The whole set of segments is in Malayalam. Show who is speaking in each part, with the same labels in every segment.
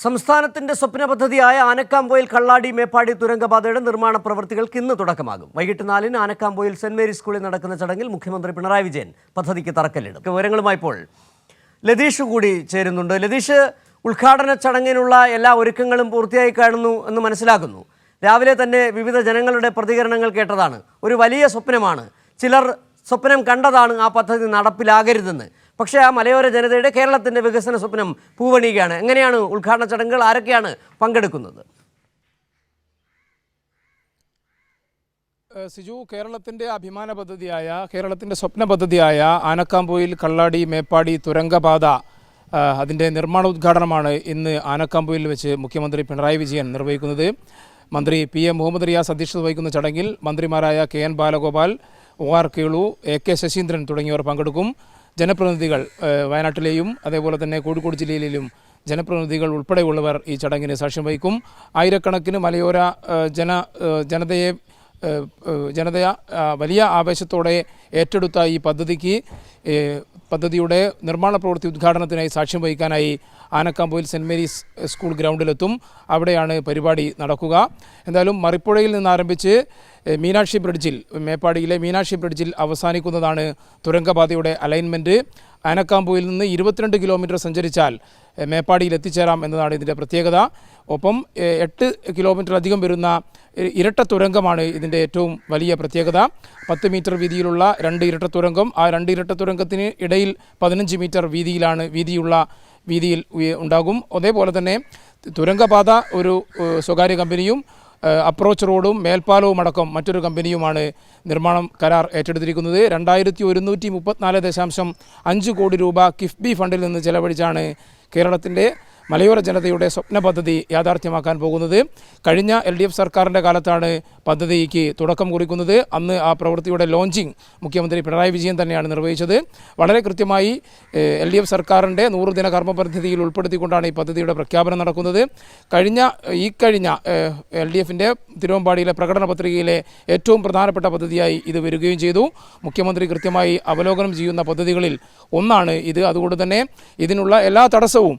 Speaker 1: സംസ്ഥാനത്തിന്റെ സ്വപ്ന പദ്ധതിയായ ആനക്കാംപൊയിൽ കള്ളാടി മേപ്പാടി തുരങ്കപാതയുടെ നിർമ്മാണ പ്രവൃത്തികൾക്ക് ഇന്ന് തുടക്കമാകും. വൈകിട്ട് 4-ന് ആനക്കാംപൊയിൽ സെന്റ് മേരീസ് സ്കൂളിൽ നടക്കുന്ന ചടങ്ങിൽ മുഖ്യമന്ത്രി പിണറായി വിജയൻ പദ്ധതിക്ക് തറക്കല്ലിടും. വിവരങ്ങളുമായി ഇപ്പോൾ ലതീഷ് കൂടി ചേരുന്നുണ്ട്. ലതീഷ്, ഉദ്ഘാടന ചടങ്ങിനുള്ള എല്ലാ ഒരുക്കങ്ങളും പൂർത്തിയായി കാണുന്നു എന്ന് മനസ്സിലാക്കുന്നു. രാവിലെ തന്നെ വിവിധ ജനങ്ങളുടെ പ്രതികരണങ്ങൾ കേട്ടതാണ്. ഒരു വലിയ സ്വപ്നമാണ്, ചിലർ സ്വപ്നം കണ്ടതാണ് ആ പദ്ധതി നടപ്പിലാകരുതെന്ന്. പക്ഷേ ആ മലയോര ജനതയുടെ കേരളത്തിൻ്റെ വികസന സ്വപ്നം പൂവണിയുകയാണ്. എങ്ങനെയാണ് ഉദ്ഘാടന ചടങ്ങുകൾ, ആരൊക്കെയാണ് പങ്കെടുക്കുന്നത്?
Speaker 2: സിജു, കേരളത്തിൻ്റെ അഭിമാന പദ്ധതിയായ, കേരളത്തിൻ്റെ സ്വപ്ന പദ്ധതിയായ ആനക്കാംപൊയിൽ കള്ളാടി മേപ്പാടി തുരങ്കപാത അതിൻ്റെ നിർമ്മാണ ഉദ്ഘാടനമാണ് ഇന്ന് ആനക്കാംപൊയിൽ വെച്ച് മുഖ്യമന്ത്രി പിണറായി വിജയൻ നിർവഹിക്കുന്നത്. മന്ത്രി PM മുഹമ്മദ് റിയാസ് അധ്യക്ഷത വഹിക്കുന്ന ചടങ്ങിൽ മന്ത്രിമാരായ KN Balagopal, OR Kelu, AK Saseendran തുടങ്ങിയവർ പങ്കെടുക്കും. ജനപ്രതിനിധികൾ, വയനാട്ടിലെയും അതേപോലെ തന്നെ കോഴിക്കോട് ജില്ലയിലെയും ജനപ്രതിനിധികൾ ഉൾപ്പെടെയുള്ളവർ ഈ ചടങ്ങിന് സാക്ഷ്യം വഹിക്കും. ആയിരക്കണക്കിന് മലയോര ജനതയെ വലിയ ആവേശത്തോടെ ഏറ്റെടുത്ത ഈ പദ്ധതിയുടെ നിർമ്മാണ പ്രവൃത്തി ഉദ്ഘാടനത്തിനായി സാക്ഷ്യം വഹിക്കാനായി ആനക്കാംപൊയിൽ സെന്റ് മേരീസ് സ്കൂൾ ഗ്രൗണ്ടിലെത്തും. അവിടെയാണ് പരിപാടി നടക്കുക. എന്തായാലും മറിപ്പുഴയിൽ നിന്ന് ആരംഭിച്ച് മീനാക്ഷി ബ്രിഡ്ജിൽ, മേപ്പാടിയിലെ മീനാക്ഷി ബ്രിഡ്ജിൽ അവസാനിക്കുന്നതാണ് തുരങ്കപാതയുടെ അലൈൻമെൻറ്റ്. ആനക്കാംപൊയിൽ നിന്ന് 22 കിലോമീറ്റർ സഞ്ചരിച്ചാൽ മേപ്പാടിയിൽ എത്തിച്ചേരാം എന്നതാണ് ഇതിൻ്റെ പ്രത്യേകത. ഒപ്പം 8 കിലോമീറ്ററിലധികം വരുന്ന ഇരട്ട തുരങ്കമാണ് ഇതിൻ്റെ ഏറ്റവും വലിയ പ്രത്യേകത. 10 മീറ്റർ വീതിയിലുള്ള 2 ഇരട്ട തുരങ്കം. ആ 2 ഇരട്ട തുരങ്കത്തിന് ഇടയിൽ 15 മീറ്റർ വീതിയിൽ ഉണ്ടാകും. അതേപോലെ തന്നെ തുരങ്കപാത ഒരു സ്വകാര്യ കമ്പനിയും അപ്രോച്ച് റോഡും മേൽപ്പാലവും അടക്കം മറ്റൊരു കമ്പനിയുമാണ് നിർമ്മാണം കരാർ ഏറ്റെടുത്തിരിക്കുന്നത്. 2134.5 കോടി രൂപ കിഫ്ബി ഫണ്ടിൽ നിന്ന് ചെലവഴിച്ചാണ് കേരളത്തിൻ്റെ മലയോര ജനതയുടെ സ്വപ്ന പദ്ധതി യാഥാർത്ഥ്യമാക്കാൻ പോകുന്നത്. കഴിഞ്ഞ LDF സർക്കാരിൻ്റെ കാലത്താണ് പദ്ധതിക്ക് തുടക്കം കുറിക്കുന്നത്. അന്ന് ആ പ്രവൃത്തിയുടെ ലോഞ്ചിങ് മുഖ്യമന്ത്രി പിണറായി വിജയൻ തന്നെയാണ് നിർവഹിച്ചത്. വളരെ കൃത്യമായി LDF സർക്കാരിൻ്റെ 100 ദിന കർമ്മ പദ്ധതിയിൽ ഉൾപ്പെടുത്തിക്കൊണ്ടാണ് ഈ പദ്ധതിയുടെ പ്രഖ്യാപനം നടക്കുന്നത്. കഴിഞ്ഞ LDFിൻ്റെ തിരുവമ്പാടിയിലെ പ്രകടന പത്രികയിലെ ഏറ്റവും പ്രധാനപ്പെട്ട പദ്ധതിയായി ഇത് വരികയും ചെയ്തു. മുഖ്യമന്ത്രി കൃത്യമായി അവലോകനം ചെയ്യുന്ന പദ്ധതികളിൽ ഒന്നാണ് ഇത്. അതുകൊണ്ട് തന്നെ ഇതിനുള്ള എല്ലാ തടസ്സവും,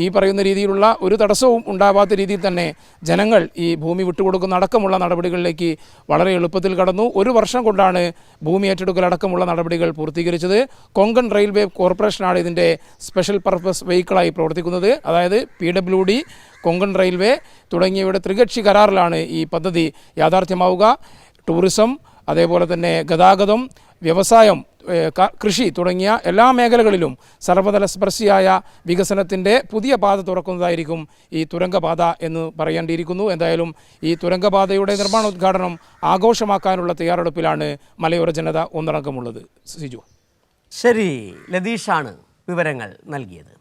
Speaker 2: ഈ പറയുന്ന രീതിയിലുള്ള ഒരു തടസ്സവും ഉണ്ടാവാത്ത രീതിയിൽ തന്നെ ജനങ്ങൾ ഈ ഭൂമി വിട്ടുകൊടുക്കുന്ന അടക്കമുള്ള നടപടികളിലേക്ക് വളരെ എളുപ്പത്തിൽ കടന്നു. 1 വർഷം കൊണ്ടാണ് ഭൂമി ഏറ്റെടുക്കൽ അടക്കമുള്ള നടപടികൾ പൂർത്തീകരിച്ചത്. കൊങ്കൺ റെയിൽവേ കോർപ്പറേഷനാണ് ഇതിൻ്റെ സ്പെഷ്യൽ പർപ്പസ് വെഹിക്കിളായി പ്രവർത്തിക്കുന്നത്. അതായത് PWD, കൊങ്കൺ റെയിൽവേ തുടങ്ങിയവയുടെ ത്രികക്ഷി കരാറിലാണ് ഈ പദ്ധതി യാഥാർത്ഥ്യമാവുക. ടൂറിസം, അതേപോലെ തന്നെ ഗതാഗതം, വ്യവസായം, കൃഷി തുടങ്ങിയ എല്ലാ മേഖലകളിലും സർവ്വതല സ്പർശിയായ വികസനത്തിൻ്റെ പുതിയ പാത തുറക്കുന്നതായിരിക്കും ഈ തുരങ്കപാത എന്ന് പറയേണ്ടിയിരിക്കുന്നു. എന്തായാലും ഈ തുരങ്കപാതയുടെ നിർമ്മാണോദ്ഘാടനം ആഘോഷമാക്കാനുള്ള തയ്യാറെടുപ്പിലാണ് മലയോര ജനത ഒന്നടങ്കമുള്ളത്. സിജു,
Speaker 1: ശരി, ലതീഷാണ് വിവരങ്ങൾ നൽകിയത്.